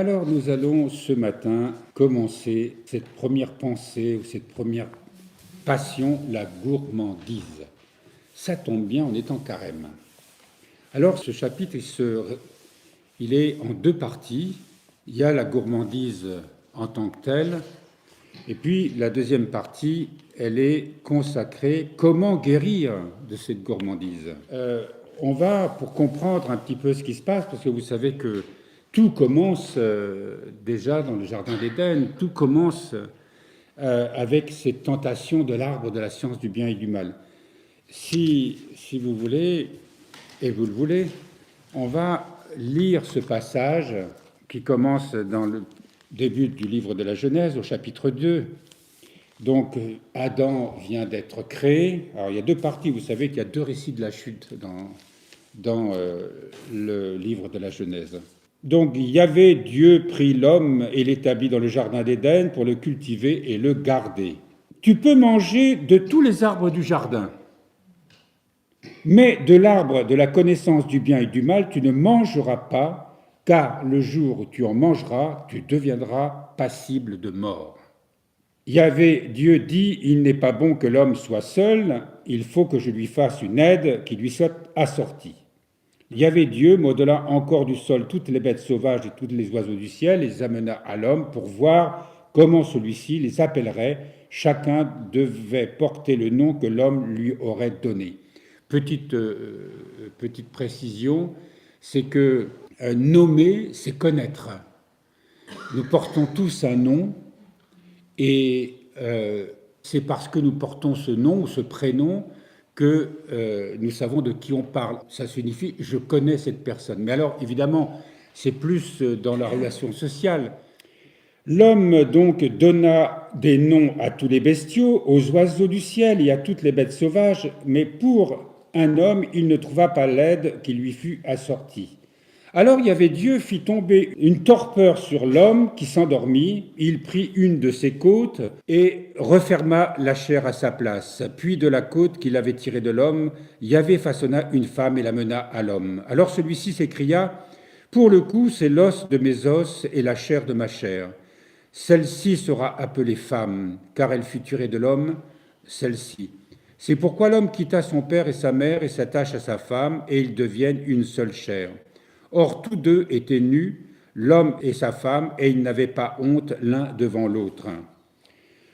Alors nous allons ce matin commencer cette première pensée ou cette première passion, la gourmandise. Ça tombe bien, on est en carême. Alors ce chapitre, il est en deux parties. Il y a la gourmandise en tant que telle, et puis la deuxième partie, elle est consacrée comment guérir de cette gourmandise. On va, pour comprendre un petit peu ce qui se passe, parce que vous savez que tout commence déjà dans le Jardin d'Éden, tout commence avec cette tentation de l'arbre de la science du bien et du mal. Si vous voulez, et vous le voulez, on va lire ce passage qui commence dans le début du livre de la Genèse, au chapitre 2. Donc, Adam vient d'être créé. Alors, il y a deux parties. Vous savez qu'il y a deux récits de la chute dans le livre de la Genèse. Donc, Yahvé, Dieu, prit l'homme et l'établit dans le jardin d'Éden pour le cultiver et le garder. Tu peux manger de tous les arbres du jardin, mais de l'arbre de la connaissance du bien et du mal, tu ne mangeras pas, car le jour où tu en mangeras, tu deviendras passible de mort. Yahvé, Dieu dit, il n'est pas bon que l'homme soit seul, il faut que je lui fasse une aide qui lui soit assortie. Yahvé, Dieu, modela encore du sol toutes les bêtes sauvages et tous les oiseaux du ciel, et les amena à l'homme pour voir comment celui-ci les appellerait. Chacun devait porter le nom que l'homme lui aurait donné. Petite précision, c'est que nommer, c'est connaître. Nous portons tous un nom, et c'est parce que nous portons ce nom ou ce prénom que nous savons de qui on parle. Ça signifie « je connais cette personne ». Mais alors, évidemment, c'est plus dans la relation sociale. L'homme donc donna des noms à tous les bestiaux, aux oiseaux du ciel et à toutes les bêtes sauvages, mais pour un homme, il ne trouva pas l'aide qui lui fut assortie. Alors Dieu fit tomber une torpeur sur l'homme qui s'endormit. Il prit une de ses côtes et referma la chair à sa place. Puis de la côte qu'il avait tirée de l'homme, Yahvé façonna une femme et la mena à l'homme. Alors celui-ci s'écria, « Pour le coup, c'est l'os de mes os et la chair de ma chair. Celle-ci sera appelée femme, car elle fut tirée de l'homme, celle-ci. C'est pourquoi l'homme quitta son père et sa mère et s'attache à sa femme, et ils deviennent une seule chair. Or, tous deux étaient nus, l'homme et sa femme, et ils n'avaient pas honte l'un devant l'autre.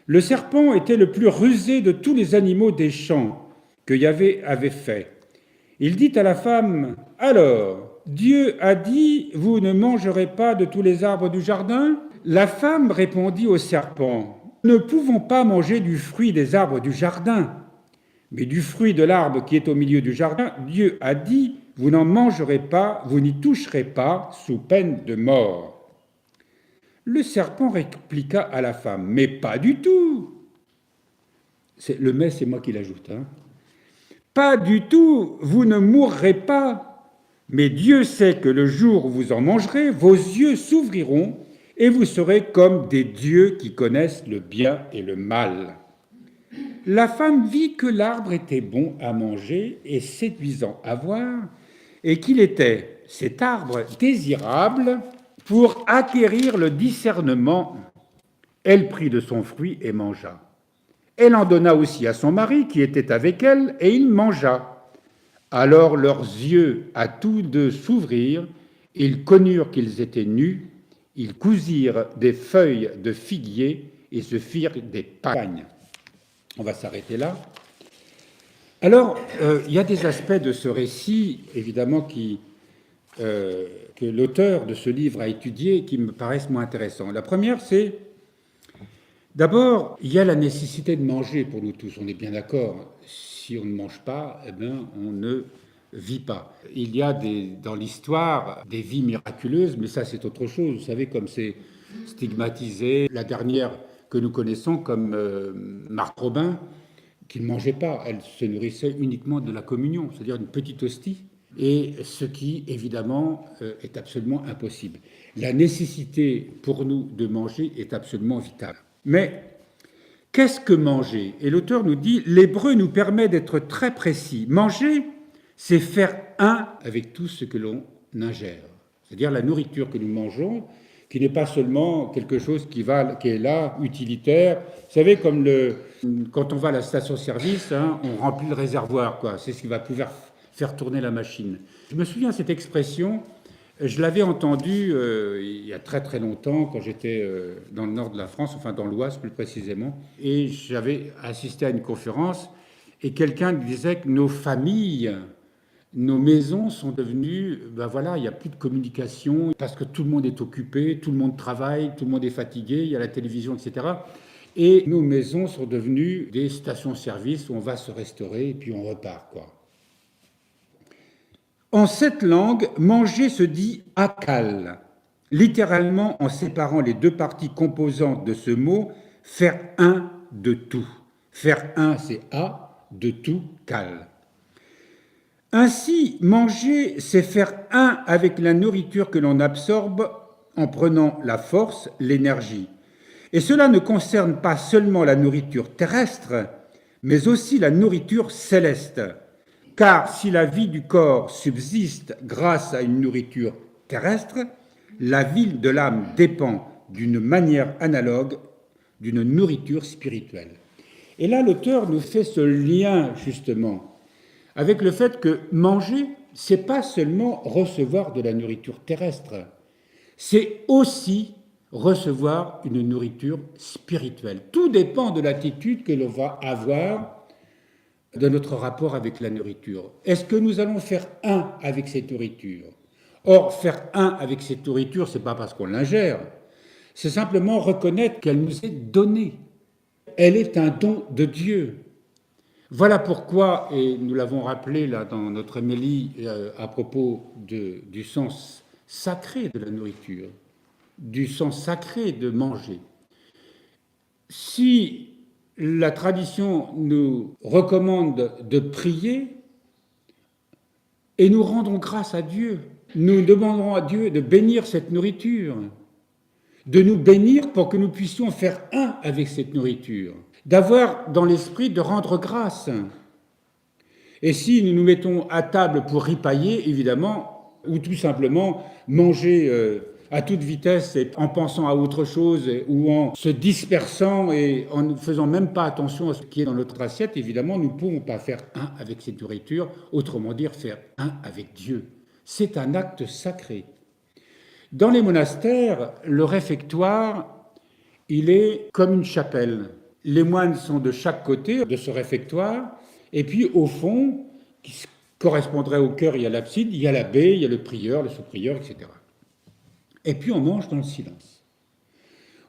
Le serpent était le plus rusé de tous les animaux des champs que Yahvé avait fait. Il dit à la femme, « Alors, Dieu a dit, vous ne mangerez pas de tous les arbres du jardin ?» La femme répondit au serpent, « Nous ne pouvons pas manger du fruit des arbres du jardin, mais du fruit de l'arbre qui est au milieu du jardin, Dieu a dit, vous n'en mangerez pas, vous n'y toucherez pas, sous peine de mort. » Le serpent répliqua à la femme, « Mais pas du tout. » Le « mais », c'est moi qui l'ajoute. Pas du tout, vous ne mourrez pas. Mais Dieu sait que le jour où vous en mangerez, vos yeux s'ouvriront et vous serez comme des dieux qui connaissent le bien et le mal. La femme vit que l'arbre était bon à manger et séduisant à voir, et qu'il était, cet arbre, désirable pour acquérir le discernement. Elle prit de son fruit et mangea. Elle en donna aussi à son mari qui était avec elle, et il mangea. Alors leurs yeux à tous deux s'ouvrirent, ils connurent qu'ils étaient nus, ils cousirent des feuilles de figuier et se firent des pagnes. On va s'arrêter là. Alors, il y a des aspects de ce récit, évidemment, que l'auteur de ce livre a étudié et qui me paraissent moins intéressants. La première, c'est, d'abord, il y a la nécessité de manger pour nous tous, on est bien d'accord. Si on ne mange pas, eh bien, on ne vit pas. Il y a dans l'histoire des vies miraculeuses, mais ça, c'est autre chose. Vous savez, comme c'est stigmatisé. La dernière que nous connaissons, comme Marthe Robin, qui ne mangeait pas, elle se nourrissait uniquement de la communion, c'est-à-dire une petite hostie, et ce qui, évidemment, est absolument impossible. La nécessité pour nous de manger est absolument vitale. Mais qu'est-ce que manger? Et l'auteur nous dit, l'hébreu nous permet d'être très précis. Manger, c'est faire un avec tout ce que l'on ingère. C'est-à-dire la nourriture que nous mangeons, qui n'est pas seulement quelque chose qui est là, utilitaire. Vous savez, comme quand on va à la station-service, hein, on remplit le réservoir, quoi. C'est ce qui va pouvoir faire tourner la machine. Je me souviens de cette expression, je l'avais entendue il y a très très longtemps, quand j'étais dans le nord de la France, enfin dans l'Oise plus précisément, et j'avais assisté à une conférence, et quelqu'un disait que nos familles, nos maisons sont devenues, ben voilà, il n'y a plus de communication parce que tout le monde est occupé, tout le monde travaille, tout le monde est fatigué, il y a la télévision, etc. Et nos maisons sont devenues des stations-service où on va se restaurer et puis on repart, quoi. En cette langue, manger se dit akal, littéralement en séparant les deux parties composantes de ce mot, faire un de tout. Faire un, c'est a, de tout, kal. Ainsi, manger, c'est faire un avec la nourriture que l'on absorbe en prenant la force, l'énergie. Et cela ne concerne pas seulement la nourriture terrestre, mais aussi la nourriture céleste. Car si la vie du corps subsiste grâce à une nourriture terrestre, la vie de l'âme dépend d'une manière analogue d'une nourriture spirituelle. Et là, l'auteur nous fait ce lien, justement, avec le fait que manger, c'est pas seulement recevoir de la nourriture terrestre, c'est aussi recevoir une nourriture spirituelle. Tout dépend de l'attitude que l'on va avoir de notre rapport avec la nourriture. Est-ce que nous allons faire un avec cette nourriture? Or, faire un avec cette nourriture, c'est pas parce qu'on l'ingère, c'est simplement reconnaître qu'elle nous est donnée. Elle est un don de Dieu. Voilà pourquoi, et nous l'avons rappelé là dans notre homélie à propos du sens sacré de la nourriture, du sens sacré de manger. Si la tradition nous recommande de prier, et nous rendons grâce à Dieu, nous demanderons à Dieu de bénir cette nourriture, de nous bénir pour que nous puissions faire un avec cette nourriture, d'avoir dans l'esprit de rendre grâce. Et si nous nous mettons à table pour ripailler, évidemment, ou tout simplement manger à toute vitesse et en pensant à autre chose ou en se dispersant et en ne faisant même pas attention à ce qui est dans notre assiette, évidemment, nous ne pouvons pas faire un avec cette nourriture, autrement dire faire un avec Dieu. C'est un acte sacré. Dans les monastères, le réfectoire, il est comme une chapelle. Les moines sont de chaque côté de ce réfectoire, et puis au fond, qui correspondrait au chœur, il y a l'abside, il y a l'abbé, il y a le prieur, le sous-prieur, etc. Et puis on mange dans le silence.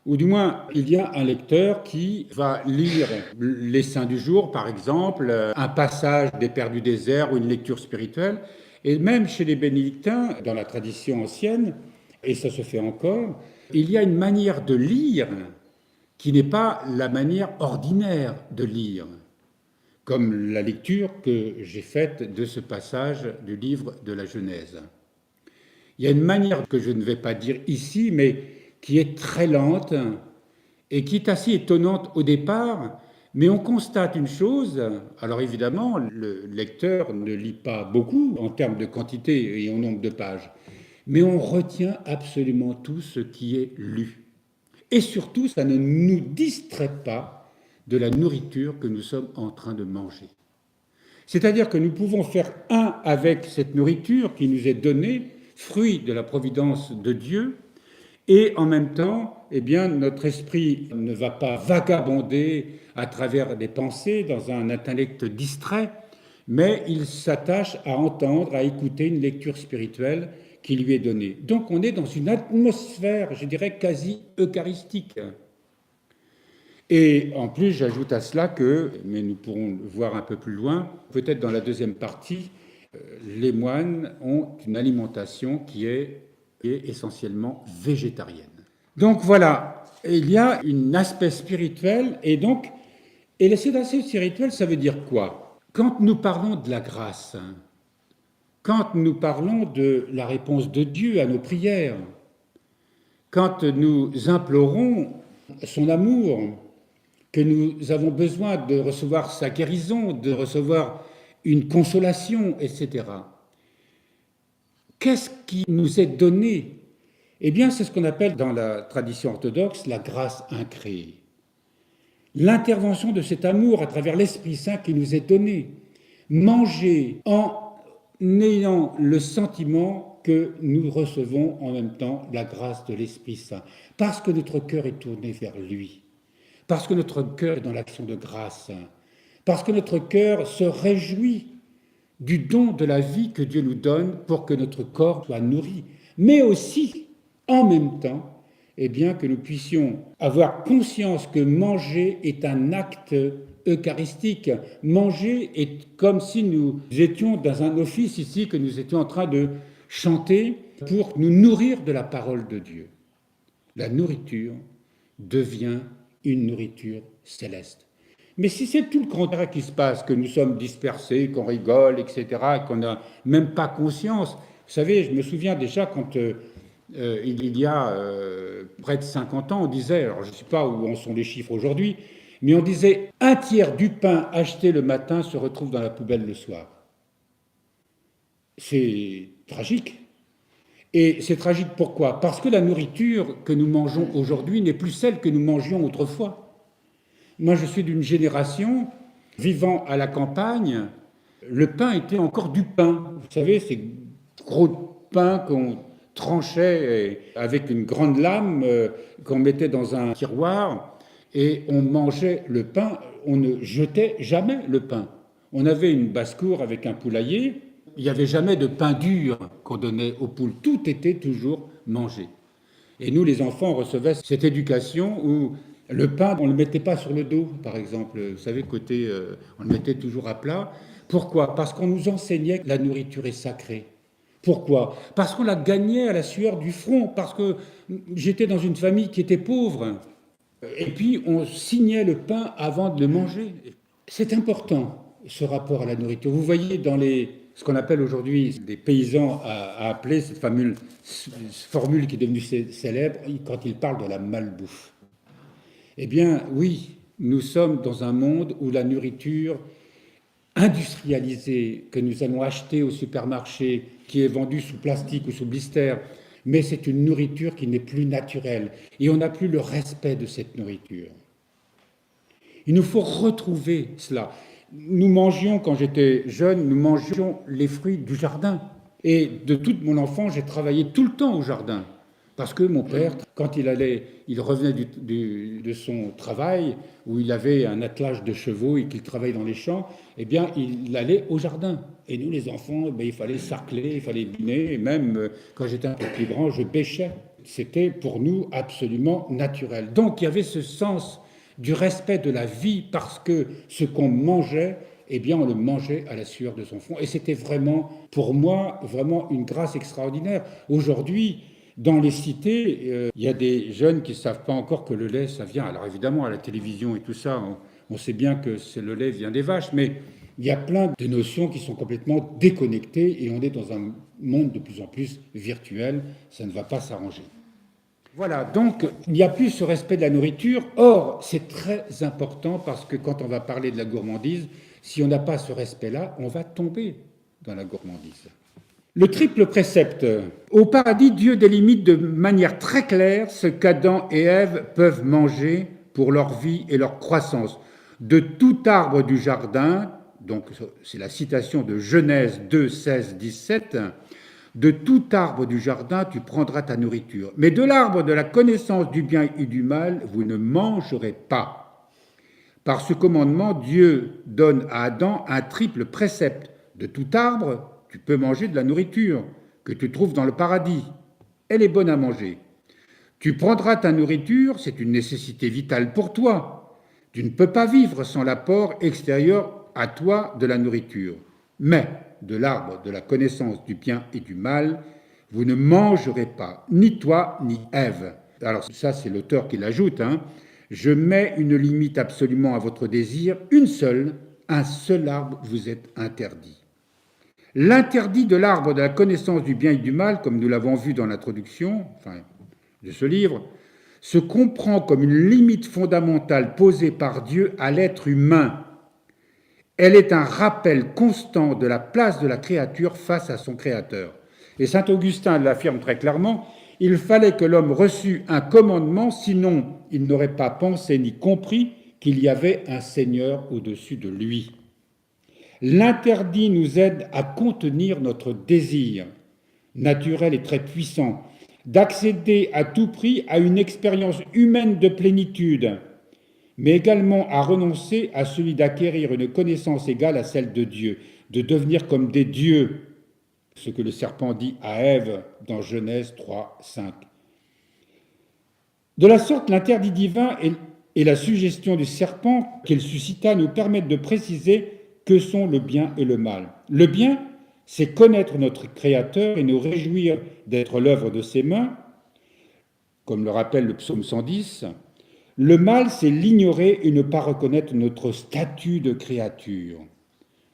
Ou du moins, il y a un lecteur qui va lire les saints du jour, par exemple, un passage des Pères du désert ou une lecture spirituelle. Et même chez les bénédictins, dans la tradition ancienne, et ça se fait encore, il y a une manière de lire qui n'est pas la manière ordinaire de lire, comme la lecture que j'ai faite de ce passage du livre de la Genèse. Il y a une manière que je ne vais pas dire ici, mais qui est très lente et qui est assez étonnante au départ, mais on constate une chose, alors évidemment, le lecteur ne lit pas beaucoup en termes de quantité et en nombre de pages, mais on retient absolument tout ce qui est lu. Et surtout, ça ne nous distrait pas de la nourriture que nous sommes en train de manger. C'est-à-dire que nous pouvons faire un avec cette nourriture qui nous est donnée, fruit de la providence de Dieu, et en même temps, eh bien, notre esprit ne va pas vagabonder à travers des pensées dans un intellect distrait, mais il s'attache à entendre, à écouter une lecture spirituelle qui lui est donnée. Donc on est dans une atmosphère, je dirais, quasi eucharistique. Et en plus, j'ajoute à cela que, mais nous pourrons le voir un peu plus loin, peut-être dans la deuxième partie, les moines ont une alimentation qui est essentiellement végétarienne. Donc voilà, il y a un aspect spirituel, et donc, et cet aspect spirituel, ça veut dire quoi? Quand nous parlons de la grâce, quand nous parlons de la réponse de Dieu à nos prières, quand nous implorons son amour, que nous avons besoin de recevoir sa guérison, de recevoir une consolation, etc. Qu'est-ce qui nous est donné? Eh bien, c'est ce qu'on appelle dans la tradition orthodoxe la grâce incréée. L'intervention de cet amour à travers l'Esprit Saint qui nous est donné. Manger en ayant le sentiment que nous recevons en même temps la grâce de l'Esprit Saint, parce que notre cœur est tourné vers lui, parce que notre cœur est dans l'action de grâce, parce que notre cœur se réjouit du don de la vie que Dieu nous donne pour que notre corps soit nourri, mais aussi, en même temps, eh bien, que nous puissions avoir conscience que manger est un acte eucharistique. Manger est comme si nous étions dans un office ici, que nous étions en train de chanter pour nous nourrir de la parole de Dieu. La nourriture devient une nourriture céleste. Mais si c'est tout le contraire qui se passe, que nous sommes dispersés, qu'on rigole, etc., qu'on n'a même pas conscience, vous savez, je me souviens déjà quand il y a près de 50 ans, on disait, alors je ne sais pas où en sont les chiffres aujourd'hui, mais on disait un tiers du pain acheté le matin se retrouve dans la poubelle le soir. C'est tragique. Et c'est tragique pourquoi? Parce que la nourriture que nous mangeons aujourd'hui n'est plus celle que nous mangions autrefois. Moi, je suis d'une génération, vivant à la campagne, le pain était encore du pain. Vous savez, ces gros pains qu'on tranchait avec une grande lame, qu'on mettait dans un tiroir, et on mangeait le pain, on ne jetait jamais le pain. On avait une basse-cour avec un poulailler, il n'y avait jamais de pain dur qu'on donnait aux poules, tout était toujours mangé. Et nous, les enfants, on recevait cette éducation où le pain, on ne le mettait pas sur le dos, par exemple. Vous savez, on le mettait toujours à plat. Pourquoi? Parce qu'on nous enseignait que la nourriture est sacrée. Pourquoi? Parce qu'on la gagnait à la sueur du front, parce que j'étais dans une famille qui était pauvre. Et puis, on signait le pain avant de le manger. C'est important, ce rapport à la nourriture. Vous voyez dans ce qu'on appelle aujourd'hui, des paysans à appeler cette fameuse formule qui est devenue célèbre, quand ils parlent de la malbouffe. Eh bien, oui, nous sommes dans un monde où la nourriture industrialisée que nous allons acheter au supermarché, qui est vendue sous plastique ou sous blister, mais c'est une nourriture qui n'est plus naturelle. Et on n'a plus le respect de cette nourriture. Il nous faut retrouver cela. Nous mangions, quand j'étais jeune, nous mangions les fruits du jardin. Et de toute mon enfance, j'ai travaillé tout le temps au jardin. Parce que mon père, quand il revenait de son travail, où il avait un attelage de chevaux et qu'il travaillait dans les champs, eh bien, il allait au jardin. Et nous, les enfants, il fallait sarcler, il fallait biner, et même quand j'étais un peu plus grand, je bêchais. C'était pour nous absolument naturel. Donc, il y avait ce sens du respect de la vie, parce que ce qu'on mangeait, eh bien, on le mangeait à la sueur de son front. Et c'était vraiment, pour moi, vraiment une grâce extraordinaire. Aujourd'hui, dans les cités, il y a des jeunes qui ne savent pas encore que le lait, ça vient. Alors évidemment, à la télévision et tout ça, on sait bien que le lait vient des vaches, mais il y a plein de notions qui sont complètement déconnectées et on est dans un monde de plus en plus virtuel. Ça ne va pas s'arranger. Voilà, donc il n'y a plus ce respect de la nourriture. Or, c'est très important parce que quand on va parler de la gourmandise, si on n'a pas ce respect-là, on va tomber dans la gourmandise. Le triple précepte. Au paradis, Dieu délimite de manière très claire ce qu'Adam et Ève peuvent manger pour leur vie et leur croissance. De tout arbre du jardin, donc c'est la citation de Genèse 2, 16, 17, de tout arbre du jardin tu prendras ta nourriture, mais de l'arbre de la connaissance du bien et du mal vous ne mangerez pas. Par ce commandement, Dieu donne à Adam un triple précepte. De tout arbre, tu peux manger de la nourriture que tu trouves dans le paradis. Elle est bonne à manger. Tu prendras ta nourriture, c'est une nécessité vitale pour toi. Tu ne peux pas vivre sans l'apport extérieur à toi de la nourriture. Mais de l'arbre de la connaissance du bien et du mal, vous ne mangerez pas, ni toi, ni Ève. Alors ça, c'est l'auteur qui l'ajoute. Je mets une limite absolument à votre désir, une seule, un seul arbre vous est interdit. L'interdit de l'arbre de la connaissance du bien et du mal, comme nous l'avons vu dans l'introduction de ce livre, se comprend comme une limite fondamentale posée par Dieu à l'être humain. Elle est un rappel constant de la place de la créature face à son Créateur. Et saint Augustin l'affirme très clairement, il fallait que l'homme reçût un commandement, sinon il n'aurait pas pensé ni compris qu'il y avait un Seigneur au-dessus de lui. L'interdit nous aide à contenir notre désir, naturel et très puissant, d'accéder à tout prix à une expérience humaine de plénitude, mais également à renoncer à celui d'acquérir une connaissance égale à celle de Dieu, de devenir comme des dieux, ce que le serpent dit à Ève dans Genèse 3, 5. De la sorte, l'interdit divin et la suggestion du serpent qu'il suscita nous permettent de préciser que sont le bien et le mal. Le bien, c'est connaître notre Créateur et nous réjouir d'être l'œuvre de ses mains, comme le rappelle le psaume 110. Le mal, c'est l'ignorer et ne pas reconnaître notre statut de créature.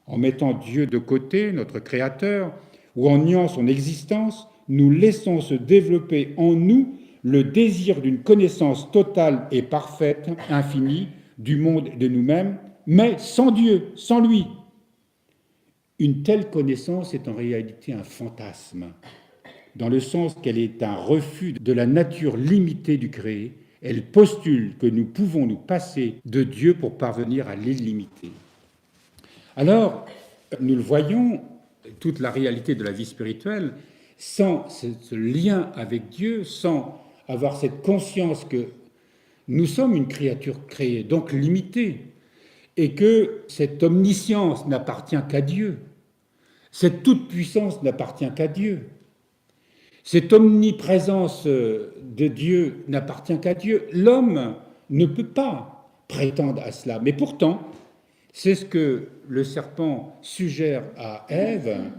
En mettant Dieu de côté, notre Créateur, ou en niant son existence, nous laissons se développer en nous le désir d'une connaissance totale et parfaite, infinie, du monde et de nous-mêmes, mais sans Dieu, sans lui. Une telle connaissance est en réalité un fantasme, dans le sens qu'elle est un refus de la nature limitée du créé. Elle postule que nous pouvons nous passer de Dieu pour parvenir à l'illimité. Alors, nous le voyons, toute la réalité de la vie spirituelle, sans ce lien avec Dieu, sans avoir cette conscience que nous sommes une créature créée, donc limitée, et que cette omniscience n'appartient qu'à Dieu, cette toute-puissance n'appartient qu'à Dieu, cette omniprésence de Dieu n'appartient qu'à Dieu. L'homme ne peut pas prétendre à cela, mais pourtant, c'est ce que le serpent suggère à Ève,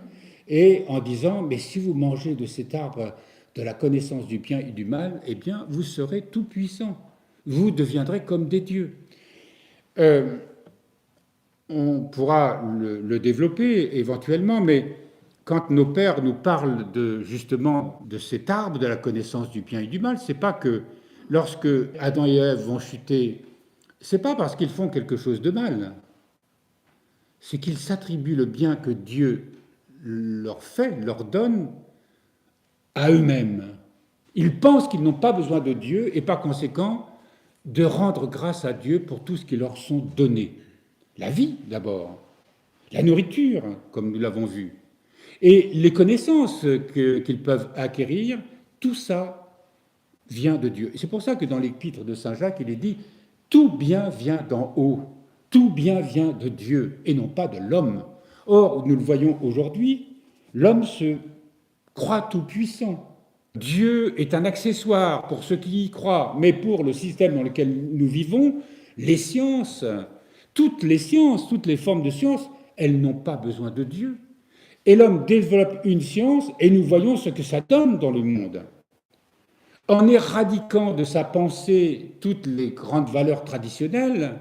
et en disant, mais si vous mangez de cet arbre de la connaissance du bien et du mal, eh bien, vous serez tout puissant. Vous deviendrez comme des dieux. On pourra le développer éventuellement, mais quand nos pères nous parlent justement de cet arbre de la connaissance du bien et du mal, c'est pas que lorsque Adam et Ève vont chuter, c'est pas parce qu'ils font quelque chose de mal, c'est qu'ils s'attribuent le bien que Dieu leur fait, leur donne à eux-mêmes. Ils pensent qu'ils n'ont pas besoin de Dieu et par conséquent de rendre grâce à Dieu pour tout ce qui leur sont donnés. La vie d'abord, la nourriture, comme nous l'avons vu, et les connaissances qu'ils peuvent acquérir, tout ça vient de Dieu. Et c'est pour ça que dans l'épître de Saint Jacques, il est dit « Tout bien vient d'en haut, tout bien vient de Dieu et non pas de l'homme ». Or, nous le voyons aujourd'hui, l'homme se croit tout-puissant. Dieu est un accessoire pour ceux qui y croient, mais pour le système dans lequel nous vivons, les sciences, toutes les formes de sciences, elles n'ont pas besoin de Dieu. Et l'homme développe une science et nous voyons ce que ça donne dans le monde. En éradiquant de sa pensée toutes les grandes valeurs traditionnelles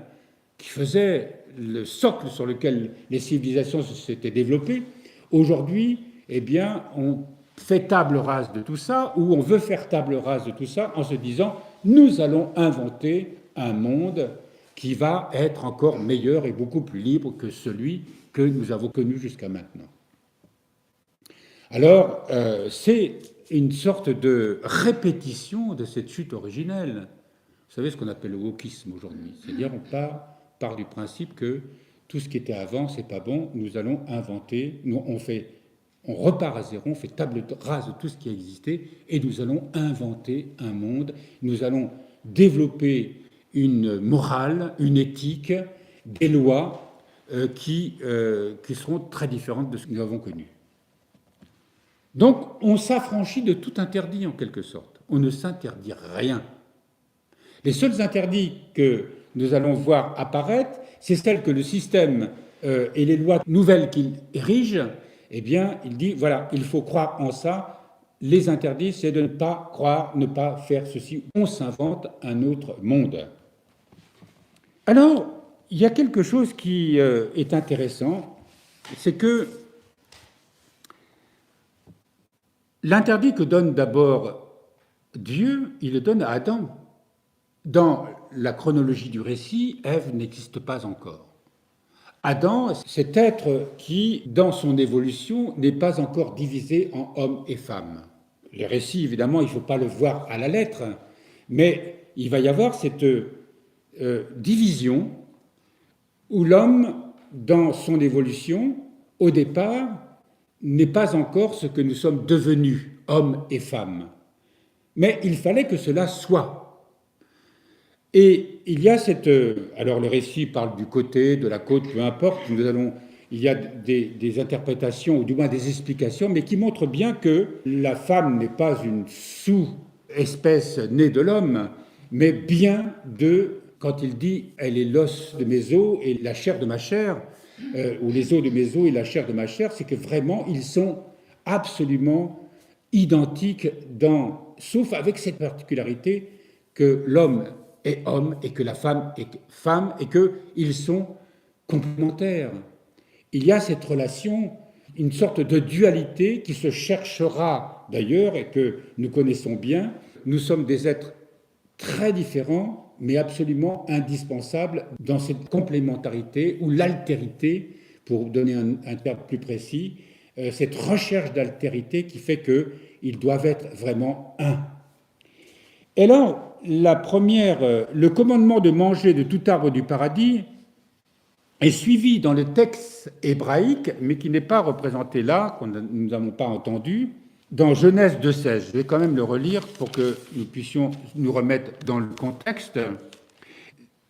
qui faisaient le socle sur lequel les civilisations s'étaient développées, aujourd'hui, eh bien, on fait table rase de tout ça, ou on veut faire table rase de tout ça en se disant « nous allons inventer un monde qui va être encore meilleur et beaucoup plus libre que celui que nous avons connu jusqu'à maintenant ». Alors, c'est une sorte de répétition de cette chute originelle. Vous savez ce qu'on appelle le wokisme aujourd'hui, c'est-à-dire on part du principe que tout ce qui était avant, c'est pas bon, nous allons inventer, on repart à zéro, on fait table rase de tout ce qui a existé et nous allons inventer un monde, nous allons développer une morale, une éthique, des lois qui seront très différentes de ce que nous avons connu. Donc, on s'affranchit de tout interdit en quelque sorte. On ne s'interdit rien. Les seuls interdits que nous allons voir apparaître, c'est celles que le système et les lois nouvelles qu'il érige, eh bien, il dit, voilà, il faut croire en ça. Les interdits, c'est de ne pas croire, ne pas faire ceci. On s'invente un autre monde. Alors, il y a quelque chose qui est intéressant, c'est que l'interdit que donne d'abord Dieu, il le donne à Adam. Dans la chronologie du récit, Ève n'existe pas encore. Adam, cet être qui, dans son évolution, n'est pas encore divisé en homme et femme. les récits, évidemment, il ne faut pas le voir à la lettre, mais il va y avoir cette division où l'homme, dans son évolution, au départ, n'est pas encore ce que nous sommes devenus, hommes et femmes. Mais il fallait que cela soit. Et il y a cette... alors le récit parle du côté, de la côte, peu importe, il y a des interprétations, ou du moins des explications, mais qui montrent bien que la femme n'est pas une sous-espèce née de l'homme, mais bien quand il dit « elle est l'os de mes os et la chair de ma chair », ou les os de mes os et la chair de ma chair, c'est que vraiment, ils sont absolument identiques, sauf avec cette particularité que l'homme est homme et que la femme est femme et qu'ils sont complémentaires. Il y a cette relation, une sorte de dualité qui se cherchera d'ailleurs et que nous connaissons bien. Nous sommes des êtres très différents, mais absolument indispensables dans cette complémentarité ou l'altérité, pour donner un terme plus précis, cette recherche d'altérité qui fait qu'ils doivent être vraiment un. Et alors, le commandement de manger de tout arbre du paradis est suivi dans le texte hébraïque, mais qui n'est pas représenté là, que nous n'avons pas entendu, dans Genèse 2,16. Je vais quand même le relire pour que nous puissions nous remettre dans le contexte.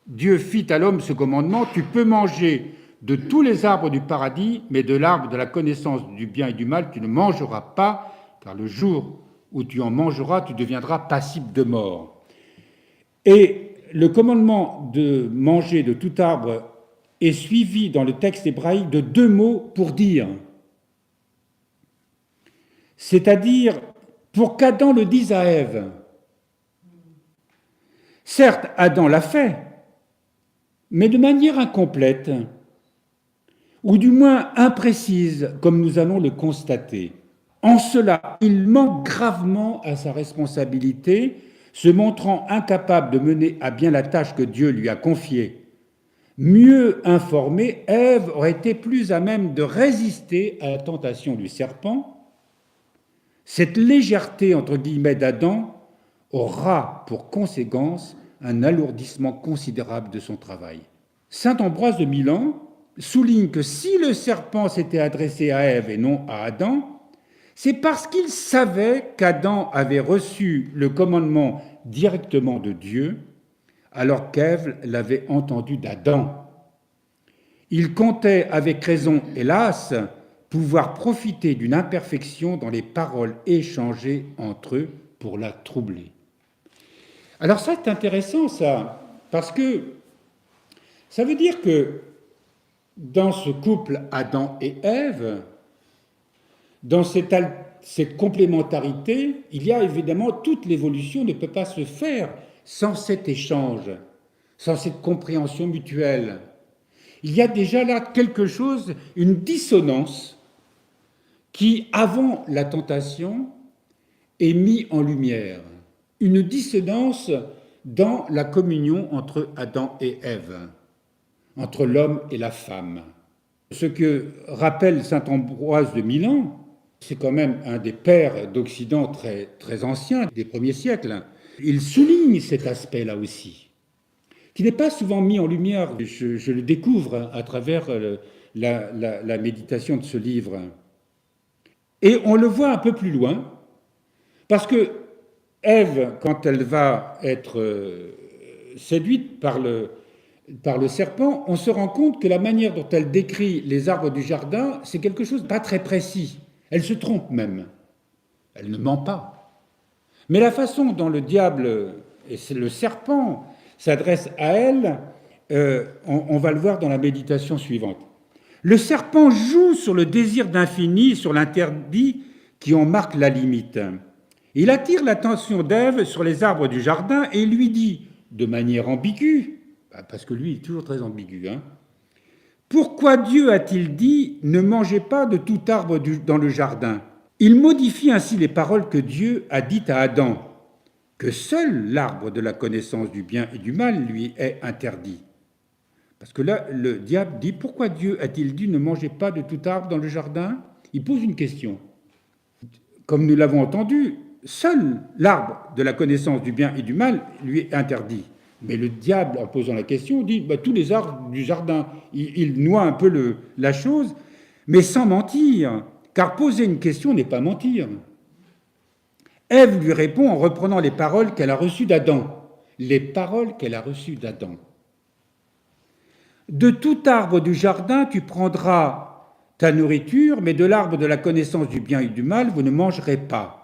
Dieu fit à l'homme ce commandement, tu peux manger de tous les arbres du paradis, mais de l'arbre de la connaissance du bien et du mal, tu ne mangeras pas, car le jour où tu en mangeras, tu deviendras passible de mort. Et le commandement de manger de tout arbre est suivi dans le texte hébraïque de 2 mots pour dire. C'est-à-dire, pour qu'Adam le dise à Ève. Certes, Adam l'a fait, mais de manière incomplète, ou du moins imprécise, comme nous allons le constater. En cela, il manque gravement à sa responsabilité, se montrant incapable de mener à bien la tâche que Dieu lui a confiée. Mieux informée, Ève aurait été plus à même de résister à la tentation du serpent. Cette légèreté, entre guillemets, d'Adam aura pour conséquence un alourdissement considérable de son travail. Saint Ambroise de Milan souligne que si le serpent s'était adressé à Ève et non à Adam, c'est parce qu'il savait qu'Adam avait reçu le commandement directement de Dieu, alors qu'Ève l'avait entendu d'Adam. Il comptait avec raison, hélas, pouvoir profiter d'une imperfection dans les paroles échangées entre eux pour la troubler. Alors ça, c'est intéressant, ça, parce que ça veut dire que dans ce couple Adam et Ève, dans cette complémentarité, il y a évidemment toute l'évolution ne peut pas se faire sans cet échange, sans cette compréhension mutuelle. Il y a déjà là quelque chose, une dissonance qui, avant la tentation, est mise en lumière. Une dissonance dans la communion entre Adam et Ève, entre l'homme et la femme. Ce que rappelle saint Ambroise de Milan, c'est quand même un des pères d'Occident très, très anciens, des premiers siècles. Il souligne cet aspect-là aussi, qui n'est pas souvent mis en lumière. Je le découvre à travers la méditation de ce livre. Et on le voit un peu plus loin, parce que Ève, quand elle va être séduite par le serpent, on se rend compte que la manière dont elle décrit les arbres du jardin, c'est quelque chose de pas très précis. Elle se trompe même. Elle ne ment pas. Mais la façon dont le diable et le serpent s'adressent à elle, on va le voir dans la méditation suivante. Le serpent joue sur le désir d'infini, sur l'interdit qui en marque la limite. Il attire l'attention d'Ève sur les arbres du jardin et lui dit, de manière ambiguë, parce que lui il est toujours très ambigu, pourquoi Dieu a-t-il dit « Ne mangez pas de tout arbre dans le jardin » Il modifie ainsi les paroles que Dieu a dites à Adam, que seul l'arbre de la connaissance du bien et du mal lui est interdit. Parce que là, le diable dit « Pourquoi Dieu a-t-il dit « Ne mangez pas de tout arbre dans le jardin » Il pose une question. Comme nous l'avons entendu, seul l'arbre de la connaissance du bien et du mal lui est interdit. Mais le diable, en posant la question, dit tous les arbres du jardin. Il noie un peu la chose, mais sans mentir, car poser une question n'est pas mentir. Ève lui répond en reprenant les paroles qu'elle a reçues d'Adam. Les paroles qu'elle a reçues d'Adam. De tout arbre du jardin, tu prendras ta nourriture, mais de l'arbre de la connaissance du bien et du mal, vous ne mangerez pas.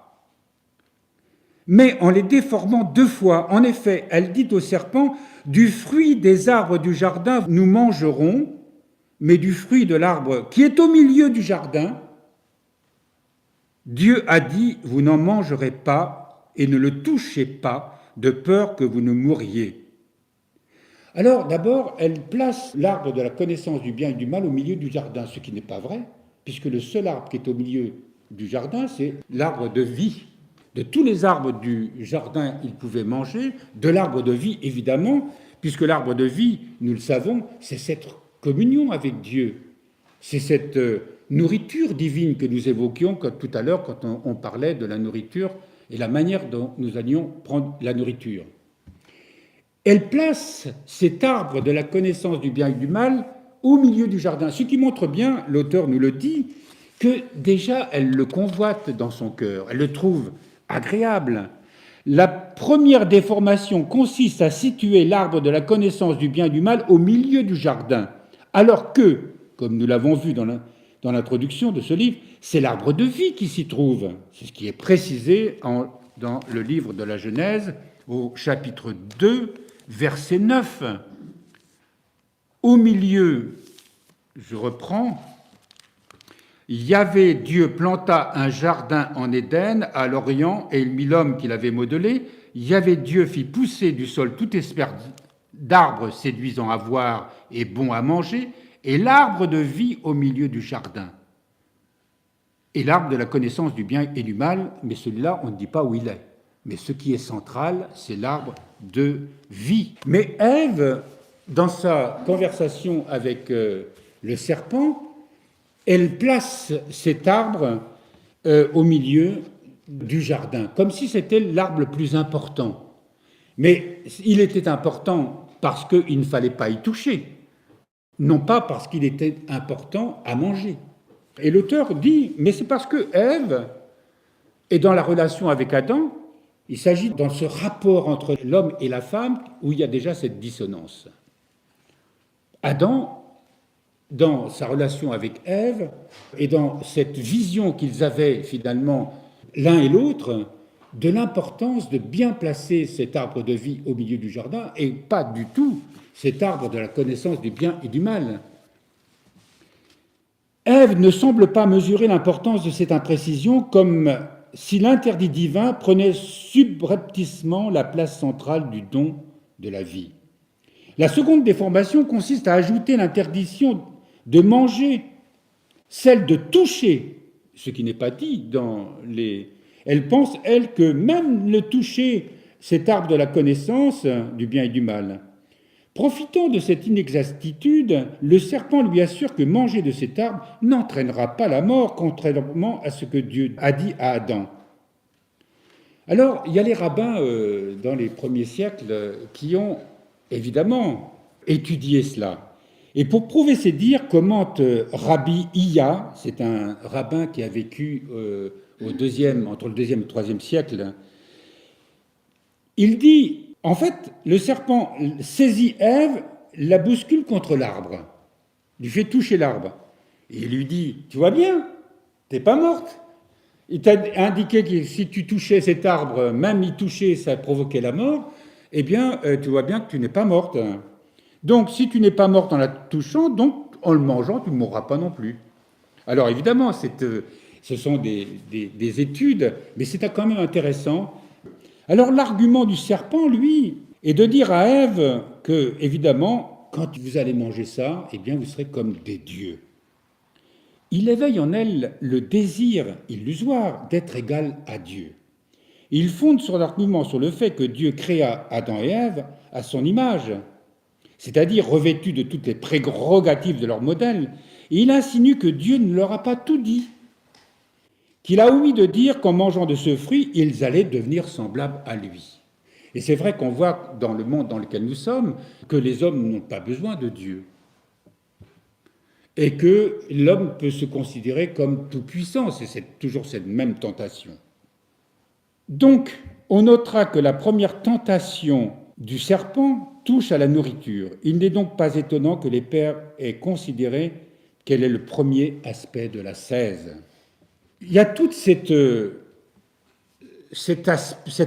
Mais en les déformant deux fois, en effet, elle dit au serpent, du fruit des arbres du jardin, nous mangerons, mais du fruit de l'arbre qui est au milieu du jardin, Dieu a dit, vous n'en mangerez pas et ne le touchez pas, de peur que vous ne mouriez. Alors, d'abord, elle place l'arbre de la connaissance du bien et du mal au milieu du jardin, ce qui n'est pas vrai, puisque le seul arbre qui est au milieu du jardin, c'est l'arbre de vie. De tous les arbres du jardin, il pouvait manger, de l'arbre de vie, évidemment, puisque l'arbre de vie, nous le savons, c'est cette communion avec Dieu. C'est cette nourriture divine que nous évoquions tout à l'heure quand on parlait de la nourriture et la manière dont nous allions prendre la nourriture. Elle place cet arbre de la connaissance du bien et du mal au milieu du jardin, ce qui montre bien, l'auteur nous le dit, que déjà elle le convoite dans son cœur, elle le trouve agréable. La première déformation consiste à situer l'arbre de la connaissance du bien et du mal au milieu du jardin, alors que, comme nous l'avons vu dans l'introduction de ce livre, c'est l'arbre de vie qui s'y trouve. C'est ce qui est précisé dans le livre de la Genèse, au chapitre 2, verset 9. Au milieu, je reprends, Yahvé, Dieu, planta un jardin en Éden, à l'Orient, et il mit l'homme qu'il avait modelé. Yahvé, Dieu, fit pousser du sol toute espèce d'arbres séduisants à voir et bons à manger, et l'arbre de vie au milieu du jardin. Et l'arbre de la connaissance du bien et du mal, mais celui-là, on ne dit pas où il est. Mais ce qui est central, c'est l'arbre de vie. Mais Ève, dans sa conversation avec le serpent, elle place cet arbre au milieu du jardin, comme si c'était l'arbre le plus important. Mais il était important parce qu'il ne fallait pas y toucher, non pas parce qu'il était important à manger. Et l'auteur dit, mais c'est parce que Ève est dans la relation avec Adam, il s'agit dans ce rapport entre l'homme et la femme où il y a déjà cette dissonance. Adam, dans sa relation avec Ève, et dans cette vision qu'ils avaient finalement l'un et l'autre, de l'importance de bien placer cet arbre de vie au milieu du jardin, et pas du tout cet arbre de la connaissance du bien et du mal. Ève ne semble pas mesurer l'importance de cette imprécision, comme si l'interdit divin prenait subrepticement la place centrale du don de la vie. La seconde déformation consiste à ajouter l'interdiction de manger, celle de toucher, ce qui n'est pas dit dans les... Elle pense, elle, que même le toucher, cet arbre de la connaissance du bien et du mal. Profitant de cette inexactitude, le serpent lui assure que manger de cet arbre n'entraînera pas la mort, contrairement à ce que Dieu a dit à Adam. Alors, il y a les rabbins dans les premiers siècles qui ont évidemment étudié cela. Et pour prouver ces dires, commente Rabbi Iya, c'est un rabbin qui a vécu entre le 2e et le 3e siècle. Il dit, en fait, le serpent saisit Ève, la bouscule contre l'arbre, lui fait toucher l'arbre. Et il lui dit, tu vois bien, t'es pas morte. Il t'a indiqué que si tu touchais cet arbre, même y toucher, ça provoquait la mort, eh bien, tu vois bien que tu n'es pas morte. Donc, si tu n'es pas morte en la touchant, donc en le mangeant, tu ne mourras pas non plus. Alors, évidemment, ce sont des études, mais c'est quand même intéressant. Alors, l'argument du serpent, lui, est de dire à Ève que, évidemment, quand vous allez manger ça, eh bien, vous serez comme des dieux. Il éveille en elle le désir illusoire d'être égal à Dieu. Il fonde son argument sur le fait que Dieu créa Adam et Ève à son image, c'est-à-dire revêtus de toutes les prérogatives de leur modèle, et il insinue que Dieu ne leur a pas tout dit. qu'il a omis de dire qu'en mangeant de ce fruit, ils allaient devenir semblables à lui. Et c'est vrai qu'on voit dans le monde dans lequel nous sommes que les hommes n'ont pas besoin de Dieu et que l'homme peut se considérer comme tout-puissant. C'est toujours cette même tentation. Donc, on notera que la première tentation du serpent touche à la nourriture. Il n'est donc pas étonnant que les pères aient considéré quel est le premier aspect de l'ascèse. Il y a toute cette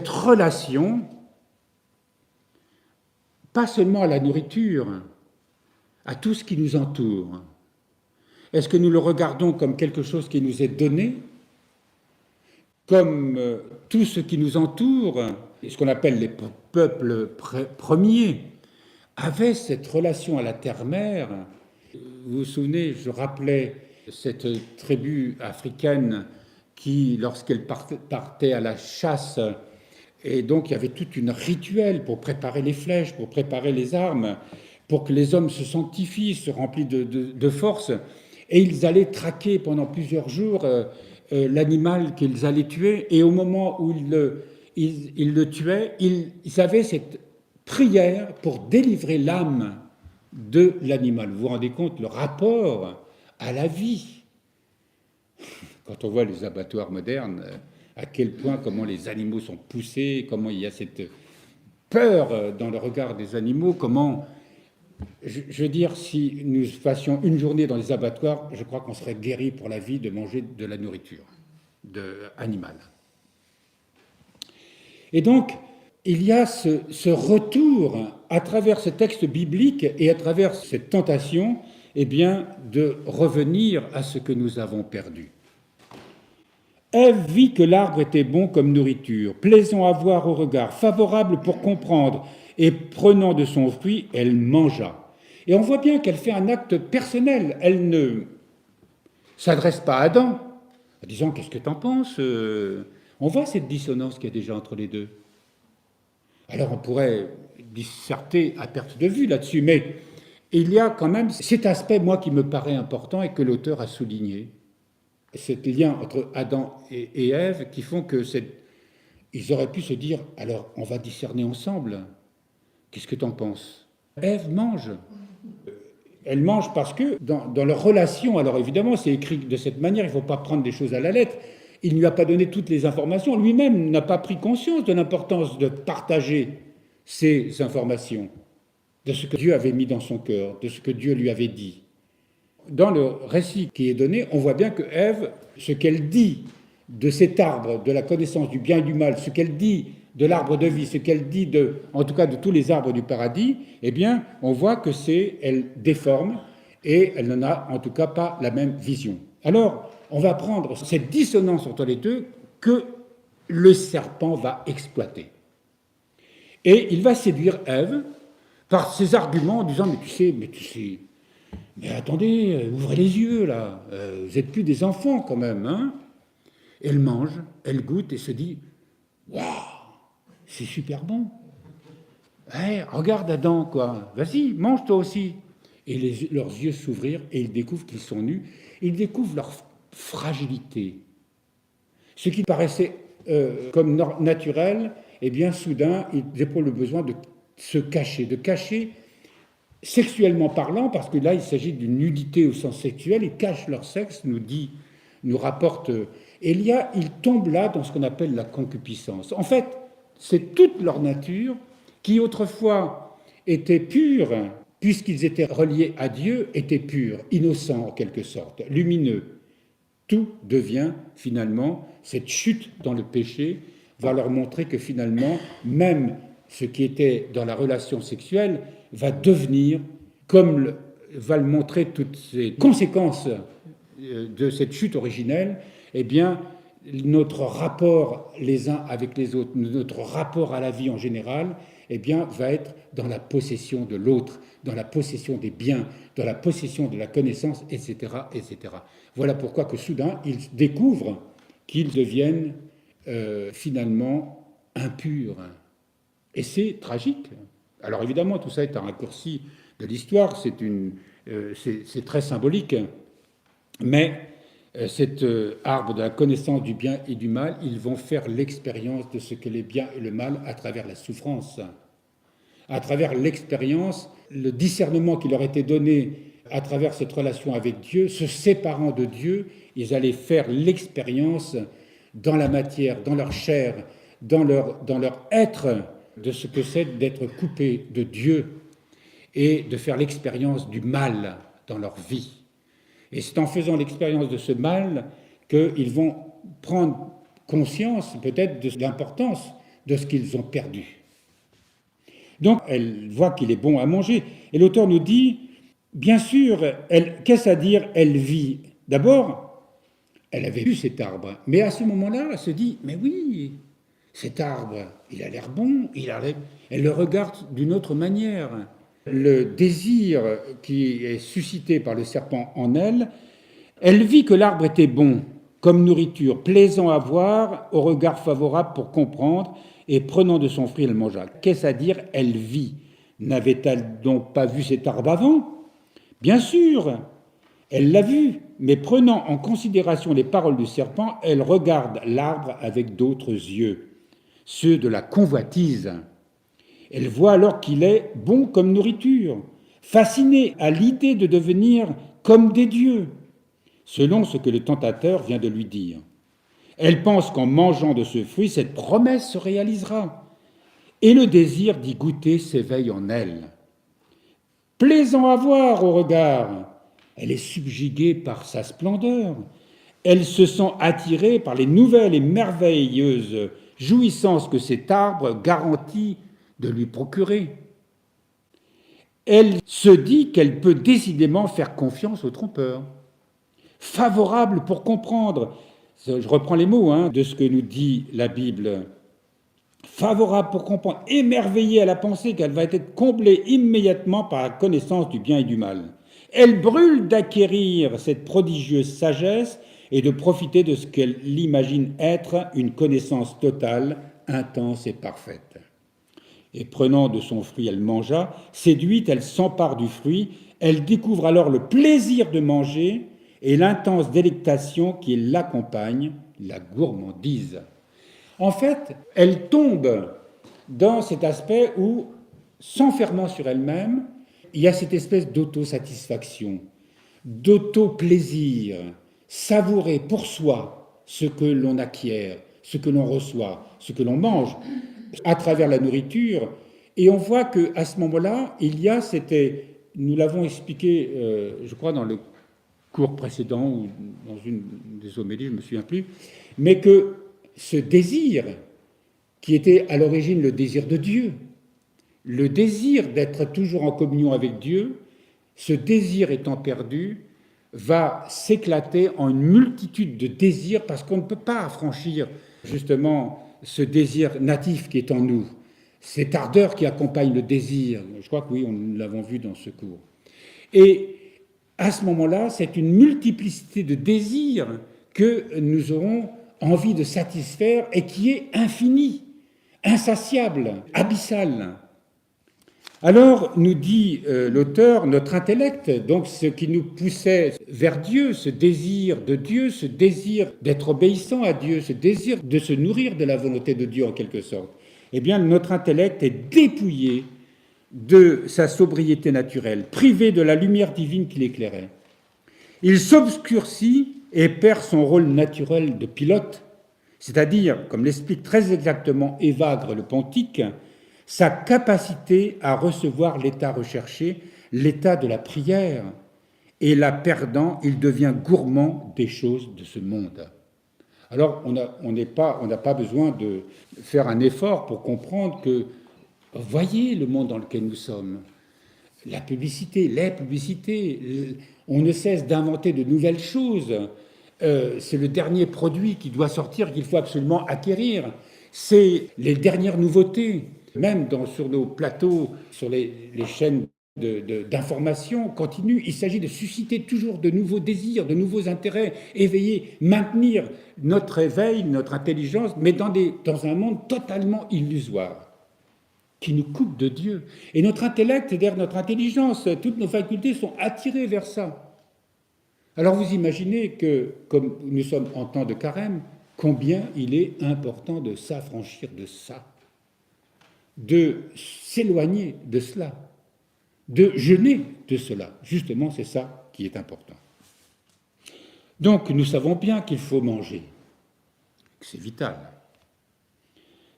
relation, pas seulement à la nourriture, à tout ce qui nous entoure. Est-ce que nous le regardons comme quelque chose qui nous est donné, comme tout ce qui nous entoure, ce qu'on appelle les peuples premiers, avaient cette relation à la terre-mère. Vous vous souvenez, je rappelais cette tribu africaine qui, lorsqu'elle partait à la chasse, et donc il y avait tout un rituel pour préparer les flèches, pour préparer les armes, pour que les hommes se sanctifient, se remplissent de force, et ils allaient traquer pendant plusieurs jours l'animal qu'ils allaient tuer, et au moment où ils le tuaient, ils avaient cette prière pour délivrer l'âme de l'animal. Vous vous rendez compte le rapport à la vie? Quand on voit les abattoirs modernes, à quel point, comment les animaux sont poussés, comment il y a cette peur dans le regard des animaux, comment, je veux dire, si nous fassions une journée dans les abattoirs, je crois qu'on serait guéri pour la vie de manger de la nourriture animale. Et donc, il y a ce retour à travers ce texte biblique et à travers cette tentation, eh bien, de revenir à ce que nous avons perdu. Ève vit que l'arbre était bon comme nourriture, plaisant à voir au regard, favorable pour comprendre, et prenant de son fruit, elle mangea. Et on voit bien qu'elle fait un acte personnel. Elle ne s'adresse pas à Adam, en disant « Qu'est-ce que tu en penses ?» On voit cette dissonance qu'il y a déjà entre les deux. Alors on pourrait disserter à perte de vue là-dessus, mais il y a quand même cet aspect, moi, qui me paraît important et que l'auteur a souligné. Cet lien entre Adam et Ève qui font que ils auraient pu se dire, alors on va discerner ensemble. Qu'est-ce que tu en penses? Ève mange. Elle mange parce que dans leur relation, alors évidemment c'est écrit de cette manière, il ne faut pas prendre les choses à la lettre, il ne lui a pas donné toutes les informations, lui-même n'a pas pris conscience de l'importance de partager ces informations, de ce que Dieu avait mis dans son cœur, de ce que Dieu lui avait dit. Dans le récit qui est donné, on voit bien que Ève, ce qu'elle dit de cet arbre, de la connaissance du bien et du mal, ce qu'elle dit de l'arbre de vie, ce qu'elle dit en tout cas de tous les arbres du paradis, eh bien, on voit que elle déforme et elle n'en a en tout cas pas la même vision. Alors, on va prendre cette dissonance entre les deux que le serpent va exploiter. Et il va séduire Ève par ses arguments en disant « mais attendez, ouvrez les yeux, là, vous n'êtes plus des enfants quand même, hein ?» Elle mange, elle goûte et se dit « Waouh, c'est super bon. Hey, regarde Adam, quoi, vas-y, mange toi aussi. » Et leurs yeux s'ouvrirent et ils découvrent qu'ils sont nus, ils découvrent leur fragilité. Ce qui paraissait comme naturel, eh bien soudain, ils éprouvent le besoin de se cacher, sexuellement parlant, parce que là, il s'agit d'une nudité au sens sexuel, ils cachent leur sexe, nous rapporte Élia, ils tombent là dans ce qu'on appelle la concupiscence. En fait, c'est toute leur nature qui autrefois était pure, puisqu'ils étaient reliés à Dieu, était pure, innocent en quelque sorte, lumineux. Tout devient finalement, cette chute dans le péché va leur montrer que finalement, même ce qui était dans la relation sexuelle va devenir, comme va le montrer toutes ces conséquences de cette chute originelle, eh bien, notre rapport les uns avec les autres, notre rapport à la vie en général, eh bien, va être dans la possession de l'autre, dans la possession des biens, dans la possession de la connaissance, etc., etc. Voilà pourquoi que soudain, ils découvrent qu'ils deviennent finalement impurs. Et c'est tragique. Alors évidemment, tout ça est un raccourci de l'histoire, c'est très symbolique, mais cet arbre de la connaissance du bien et du mal, ils vont faire l'expérience de ce que le bien et le mal à travers la souffrance, à travers l'expérience, le discernement qui leur était donné à travers cette relation avec Dieu, se séparant de Dieu, ils allaient faire l'expérience dans la matière, dans leur chair, dans leur être, de ce que c'est d'être coupé de Dieu et de faire l'expérience du mal dans leur vie. Et c'est en faisant l'expérience de ce mal qu'ils vont prendre conscience peut-être de l'importance de ce qu'ils ont perdu. Donc, elle voit qu'il est bon à manger. Et l'auteur nous dit, bien sûr, qu'est-ce à dire, elle vit? D'abord, elle avait vu cet arbre. Mais à ce moment-là, elle se dit, mais oui, cet arbre, il a l'air bon. Elle le regarde d'une autre manière. Le désir qui est suscité par le serpent en elle, elle vit que l'arbre était bon, comme nourriture, plaisant à voir, au regard favorable pour comprendre, et prenant de son fruit, elle mangea. Qu'est-ce à dire, elle vit? N'avait-elle donc pas vu cet arbre avant? Bien sûr, elle l'a vu, mais prenant en considération les paroles du serpent, elle regarde l'arbre avec d'autres yeux, ceux de la convoitise. Elle voit alors qu'il est bon comme nourriture, fascinée à l'idée de devenir comme des dieux, selon ce que le tentateur vient de lui dire. Elle pense qu'en mangeant de ce fruit, cette promesse se réalisera, et le désir d'y goûter s'éveille en elle. Plaisant à voir au regard, elle est subjuguée par sa splendeur. Elle se sent attirée par les nouvelles et merveilleuses jouissances que cet arbre garantit de lui procurer. Elle se dit qu'elle peut décidément faire confiance au trompeur. Favorable pour comprendre, je reprends les mots de ce que nous dit la Bible, favorable pour comprendre, émerveillée à la pensée qu'elle va être comblée immédiatement par la connaissance du bien et du mal. Elle brûle d'acquérir cette prodigieuse sagesse et de profiter de ce qu'elle imagine être une connaissance totale, intense et parfaite. Et prenant de son fruit, elle mangea. Séduite, elle s'empare du fruit. Elle découvre alors le plaisir de manger et l'intense délectation qui l'accompagne, la gourmandise. En fait, elle tombe dans cet aspect où, s'enfermant sur elle-même, il y a cette espèce d'autosatisfaction, d'auto-plaisir, savourer pour soi ce que l'on acquiert, ce que l'on reçoit, ce que l'on mange, à travers la nourriture. Et on voit qu'à ce moment-là, il y a, nous l'avons expliqué, je crois, dans le cours précédent ou dans une des homélies, je ne me souviens plus, mais que ce désir, qui était à l'origine le désir de Dieu, le désir d'être toujours en communion avec Dieu, ce désir étant perdu, va s'éclater en une multitude de désirs parce qu'on ne peut pas affranchir justement ce désir natif qui est en nous, cette ardeur qui accompagne le désir. Je crois que oui, nous l'avons vu dans ce cours. Et à ce moment-là, c'est une multiplicité de désirs que nous aurons envie de satisfaire et qui est infinie, insatiable, abyssale. Alors, nous dit l'auteur, notre intellect, donc ce qui nous poussait vers Dieu, ce désir de Dieu, ce désir d'être obéissant à Dieu, ce désir de se nourrir de la volonté de Dieu en quelque sorte, eh bien notre intellect est dépouillé de sa sobriété naturelle, privé de la lumière divine qui l'éclairait. Il s'obscurcit et perd son rôle naturel de pilote, c'est-à-dire, comme l'explique très exactement Évagre le Pontique, sa capacité à recevoir l'état recherché, l'état de la prière, et la perdant, il devient gourmand des choses de ce monde. Alors, on n'a pas besoin de faire un effort pour comprendre que, voyez le monde dans lequel nous sommes, la publicité, les publicités, on ne cesse d'inventer de nouvelles choses. C'est le dernier produit qui doit sortir, qu'il faut absolument acquérir. C'est les dernières nouveautés. Même sur nos plateaux, sur les chaînes d'information continue, il s'agit de susciter toujours de nouveaux désirs, de nouveaux intérêts, éveiller, maintenir notre éveil, notre intelligence, mais dans un monde totalement illusoire, qui nous coupe de Dieu. Et notre intellect, c'est-à-dire notre intelligence, toutes nos facultés sont attirées vers ça. Alors vous imaginez que, comme nous sommes en temps de carême, combien il est important de s'affranchir de ça, de s'éloigner de cela, de jeûner de cela. Justement, c'est ça qui est important. Donc, nous savons bien qu'il faut manger. C'est vital.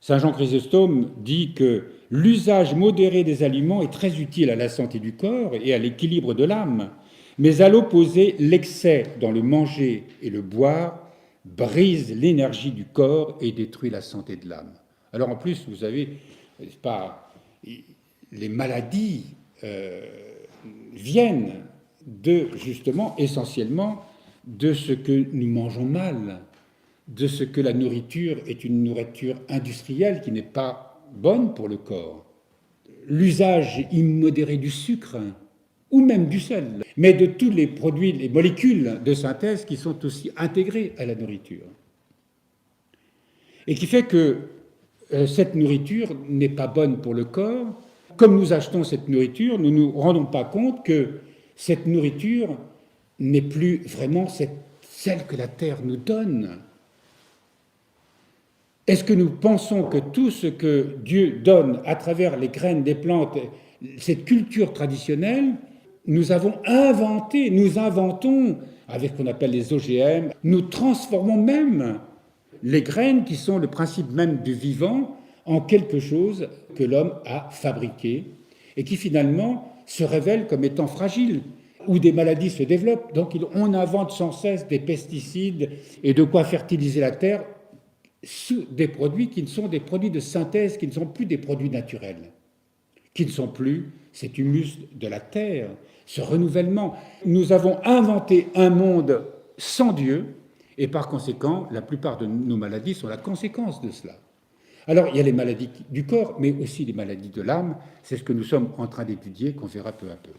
Saint Jean Chrysostome dit que l'usage modéré des aliments est très utile à la santé du corps et à l'équilibre de l'âme, mais à l'opposé, l'excès dans le manger et le boire brise l'énergie du corps et détruit la santé de l'âme. Alors en plus, vous savez, les maladies viennent justement, essentiellement, de ce que nous mangeons mal, de ce que la nourriture est une nourriture industrielle qui n'est pas bonne pour le corps. L'usage immodéré du sucre, ou même du sel, mais de tous les produits, les molécules de synthèse qui sont aussi intégrées à la nourriture. Et qui fait que cette nourriture n'est pas bonne pour le corps. Comme nous achetons cette nourriture, nous ne nous rendons pas compte que cette nourriture n'est plus vraiment celle que la terre nous donne. Est-ce que nous pensons que tout ce que Dieu donne à travers les graines des plantes, cette culture traditionnelle, nous inventons avec ce qu'on appelle les OGM, nous transformons même les graines qui sont le principe même du vivant en quelque chose que l'homme a fabriqué et qui finalement se révèle comme étant fragile, où des maladies se développent. Donc on invente sans cesse des pesticides et de quoi fertiliser la terre, des produits qui ne sont des produits de synthèse, qui ne sont plus des produits naturels, qui ne sont plus cet humus de la terre, ce renouvellement. Nous avons inventé un monde sans Dieu, et par conséquent, la plupart de nos maladies sont la conséquence de cela. Alors, il y a les maladies du corps, mais aussi les maladies de l'âme. C'est ce que nous sommes en train d'étudier, qu'on verra peu à peu.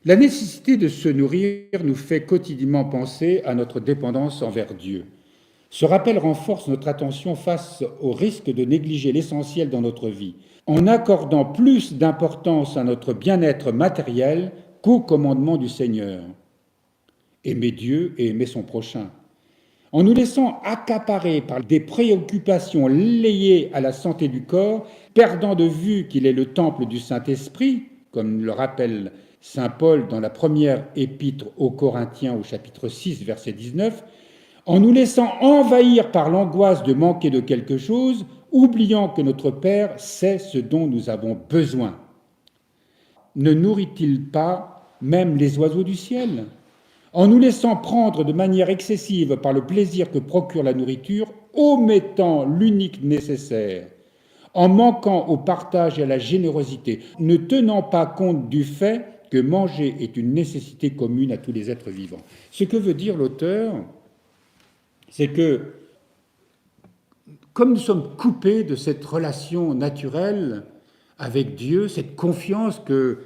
La nécessité de se nourrir nous fait quotidiennement penser à notre dépendance envers Dieu. Ce rappel renforce notre attention face au risque de négliger l'essentiel dans notre vie, en accordant plus d'importance à notre bien-être matériel qu'au commandement du Seigneur. Aimer Dieu et aimer son prochain. En nous laissant accaparer par des préoccupations liées à la santé du corps, perdant de vue qu'il est le temple du Saint-Esprit, comme le rappelle saint Paul dans la première épître aux Corinthiens au chapitre 6, verset 19, en nous laissant envahir par l'angoisse de manquer de quelque chose, oubliant que notre Père sait ce dont nous avons besoin. Ne nourrit-il pas même les oiseaux du ciel ? En nous laissant prendre de manière excessive par le plaisir que procure la nourriture, omettant l'unique nécessaire, en manquant au partage et à la générosité, ne tenant pas compte du fait que manger est une nécessité commune à tous les êtres vivants. Ce que veut dire l'auteur, c'est que, comme nous sommes coupés de cette relation naturelle avec Dieu, cette confiance que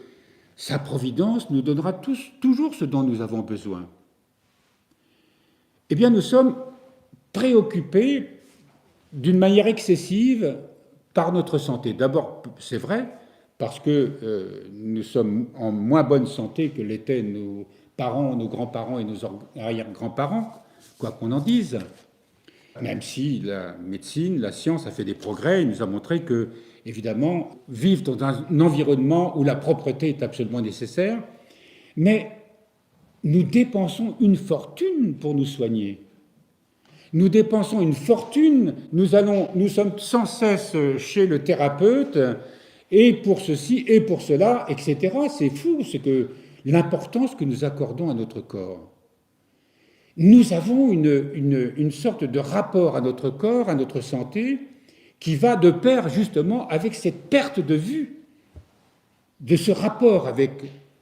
sa providence nous donnera toujours ce dont nous avons besoin, eh bien nous sommes préoccupés d'une manière excessive par notre santé. D'abord, c'est vrai, parce que nous sommes en moins bonne santé que l'étaient nos parents, nos grands-parents et nos arrière-grands-parents, quoi qu'on en dise. Même si la médecine, la science a fait des progrès, il nous a montré que, évidemment, vivre dans un environnement où la propreté est absolument nécessaire, mais nous dépensons une fortune pour nous soigner. Nous dépensons une fortune, nous sommes sans cesse chez le thérapeute, et pour ceci, et pour cela, etc. C'est fou, c'est que l'importance que nous accordons à notre corps. Nous avons une sorte de rapport à notre corps, à notre santé, qui va de pair justement avec cette perte de vue de ce rapport avec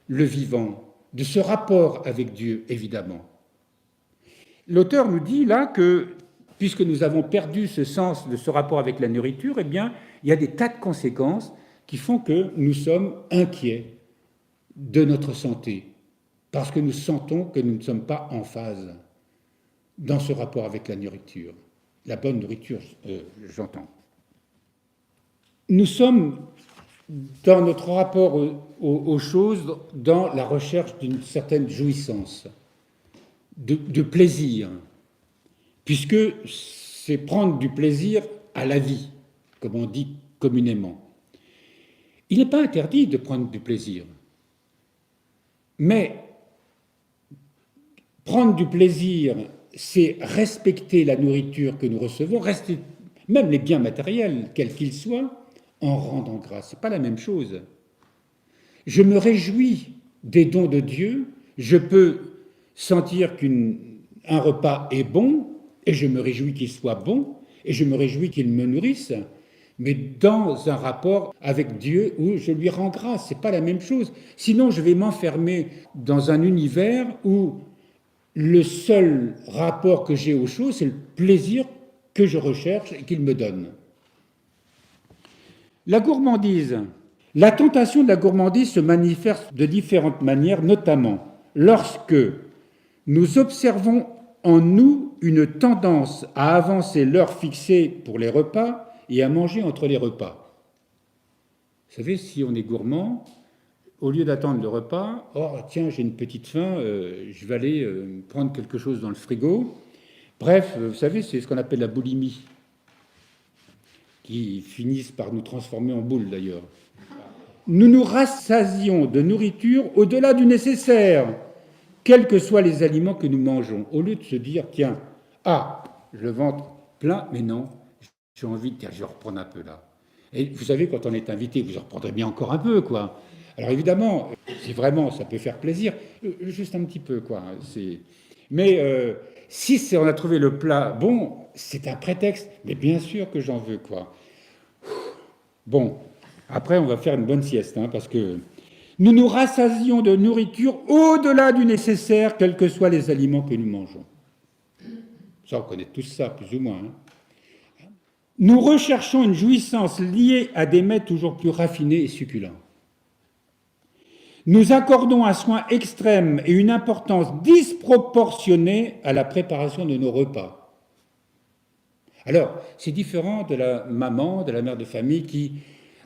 le vivant, de ce rapport avec Dieu, évidemment. L'auteur nous dit là que, puisque nous avons perdu ce sens de ce rapport avec la nourriture, eh bien, il y a des tas de conséquences qui font que nous sommes inquiets de notre santé, parce que nous sentons que nous ne sommes pas en phase dans ce rapport avec la nourriture. La bonne nourriture, j'entends. Nous sommes dans notre rapport aux choses, dans la recherche d'une certaine jouissance, de plaisir, puisque c'est prendre du plaisir à la vie, comme on dit communément. Il n'est pas interdit de prendre du plaisir, mais prendre du plaisir, c'est respecter la nourriture que nous recevons, rester, même les biens matériels, quels qu'ils soient, en rendant grâce. Ce n'est pas la même chose. Je me réjouis des dons de Dieu, je peux sentir qu'un repas est bon, et je me réjouis qu'il soit bon, et je me réjouis qu'il me nourrisse, mais dans un rapport avec Dieu où je lui rends grâce, ce n'est pas la même chose. Sinon, je vais m'enfermer dans un univers où le seul rapport que j'ai aux choses, c'est le plaisir que je recherche et qu'il me donne. La gourmandise. La tentation de la gourmandise se manifeste de différentes manières, notamment lorsque nous observons en nous une tendance à avancer l'heure fixée pour les repas et à manger entre les repas. Vous savez, si on est gourmand, au lieu d'attendre le repas, « Oh, tiens, j'ai une petite faim, je vais aller prendre quelque chose dans le frigo. » Bref, vous savez, c'est ce qu'on appelle la boulimie, qui finissent par nous transformer en boule d'ailleurs. Nous nous rassasions de nourriture au-delà du nécessaire, quels que soient les aliments que nous mangeons, au lieu de se dire, tiens, j'ai le ventre plein, mais non, j'ai envie de dire, je vais reprendre un peu là. Et vous savez, quand on est invité, vous en reprendrez bien encore un peu, quoi. Alors évidemment, si vraiment ça peut faire plaisir, juste un petit peu, quoi. Mais si on a trouvé le plat bon, c'est un prétexte, mais bien sûr que j'en veux, quoi. Bon, après on va faire une bonne sieste, parce que nous nous rassasions de nourriture au-delà du nécessaire, quels que soient les aliments que nous mangeons. Ça, on connaît tous ça, plus ou moins. Nous recherchons une jouissance liée à des mets toujours plus raffinés et succulents. Nous accordons un soin extrême et une importance disproportionnée à la préparation de nos repas. Alors, c'est différent de la maman, de la mère de famille qui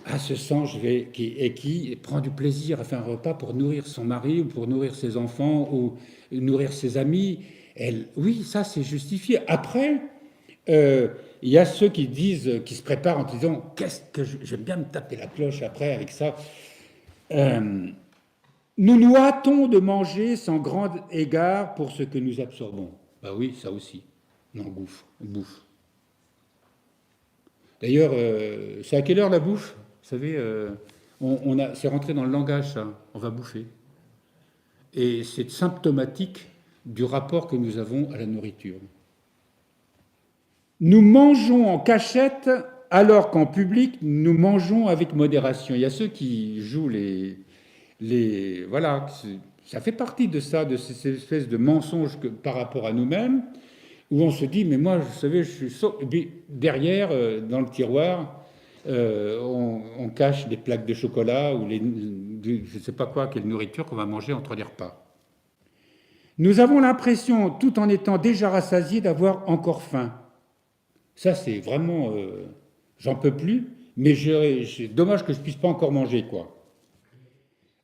a ce sens qui prend du plaisir à faire un repas pour nourrir son mari ou pour nourrir ses enfants ou nourrir ses amis. Oui, ça c'est justifié. Après, il y a ceux qui se préparent en disant « Qu'est-ce que j'aime bien me taper la cloche après avec ça ». Nous nous hâtons de manger sans grand égard pour ce que nous absorbons. Ben oui, ça aussi. On bouffe. D'ailleurs, c'est à quelle heure la bouffe ? Vous savez, c'est rentré dans le langage, ça. On va bouffer. Et c'est symptomatique du rapport que nous avons à la nourriture. Nous mangeons en cachette alors qu'en public, nous mangeons avec modération. Il y a ceux qui jouent voilà, ça fait partie de ça, de ces espèces de mensonges par rapport à nous-mêmes, où on se dit, mais moi, vous savez, je suis et puis derrière, dans le tiroir, on cache des plaques de chocolat ou je ne sais pas quoi, quelle nourriture qu'on va manger entre les repas. Nous avons l'impression, tout en étant déjà rassasiés, d'avoir encore faim. Ça, c'est vraiment, j'en peux plus, mais c'est dommage que je ne puisse pas encore manger, quoi.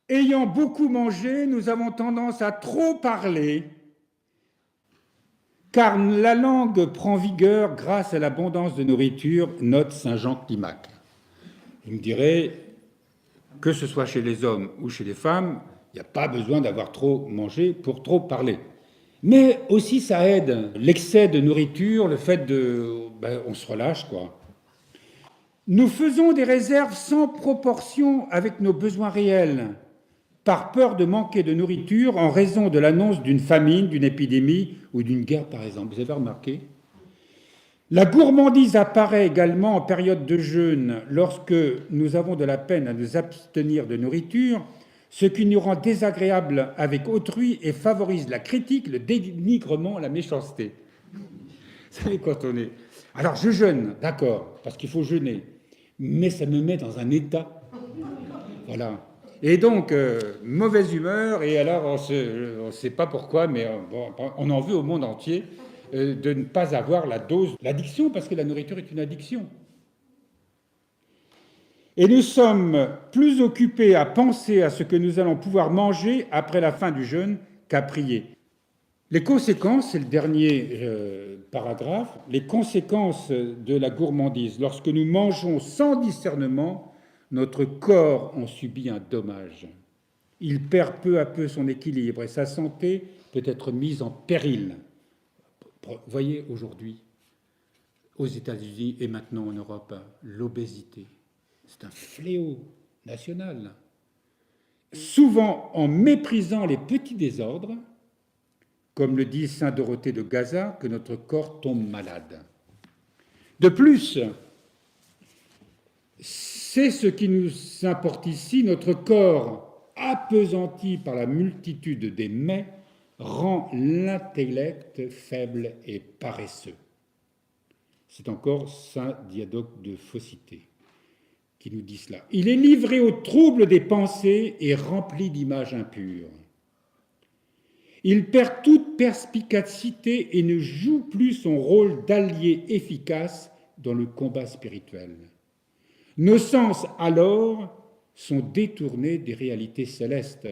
Ayant beaucoup mangé, nous avons tendance à trop parler, car la langue prend vigueur grâce à l'abondance de nourriture, note saint Jean Climac. Vous me direz, que ce soit chez les hommes ou chez les femmes, il n'y a pas besoin d'avoir trop mangé pour trop parler. Mais aussi ça aide, l'excès de nourriture, le fait on se relâche, quoi. Nous faisons des réserves sans proportion avec nos besoins réels, par peur de manquer de nourriture en raison de l'annonce d'une famine, d'une épidémie ou d'une guerre, par exemple. Vous avez remarqué ? La gourmandise apparaît également en période de jeûne, lorsque nous avons de la peine à nous abstenir de nourriture, ce qui nous rend désagréables avec autrui et favorise la critique, le dénigrement, la méchanceté. Vous savez, quand on est... Alors, je jeûne, d'accord, parce qu'il faut jeûner, mais ça me met dans un état. Voilà. Et donc, mauvaise humeur, et alors on ne sait pas pourquoi, mais on en veut au monde entier de ne pas avoir la dose, l'addiction, parce que la nourriture est une addiction. Et nous sommes plus occupés à penser à ce que nous allons pouvoir manger après la fin du jeûne qu'à prier. Les conséquences, c'est le dernier paragraphe, les conséquences de la gourmandise. Lorsque nous mangeons sans discernement, notre corps en subit un dommage. Il perd peu à peu son équilibre et sa santé peut être mise en péril. Voyez aujourd'hui, aux États-Unis et maintenant en Europe, l'obésité. C'est un fléau national. Souvent en méprisant les petits désordres, comme le dit saint Dorothée de Gaza, que notre corps tombe malade. De plus, c'est ce qui nous importe ici, notre corps, appesanti par la multitude des mets, rend l'intellect faible et paresseux. C'est encore saint Diadoque de Phocité qui nous dit cela. Il est livré au trouble des pensées et rempli d'images impures. Il perd toute perspicacité et ne joue plus son rôle d'allié efficace dans le combat spirituel. Nos sens, alors, sont détournés des réalités célestes,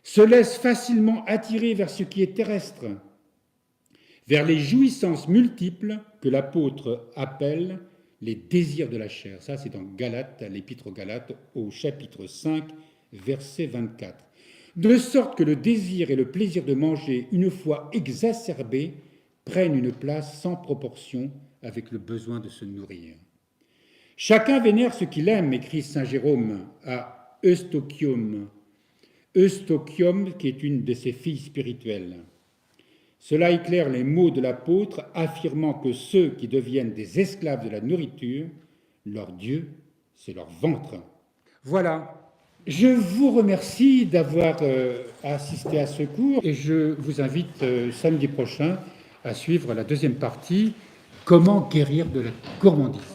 se laissent facilement attirer vers ce qui est terrestre, vers les jouissances multiples que l'apôtre appelle les désirs de la chair. Ça, c'est dans Galates, l'épître aux Galates, au chapitre 5, verset 24. De sorte que le désir et le plaisir de manger, une fois exacerbés, prennent une place sans proportion avec le besoin de se nourrir. Chacun vénère ce qu'il aime, écrit saint Jérôme à Eustochium, qui est une de ses filles spirituelles. Cela éclaire les mots de l'apôtre affirmant que ceux qui deviennent des esclaves de la nourriture, leur Dieu, c'est leur ventre. Voilà. Je vous remercie d'avoir assisté à ce cours et je vous invite samedi prochain à suivre la deuxième partie, comment guérir de la gourmandise.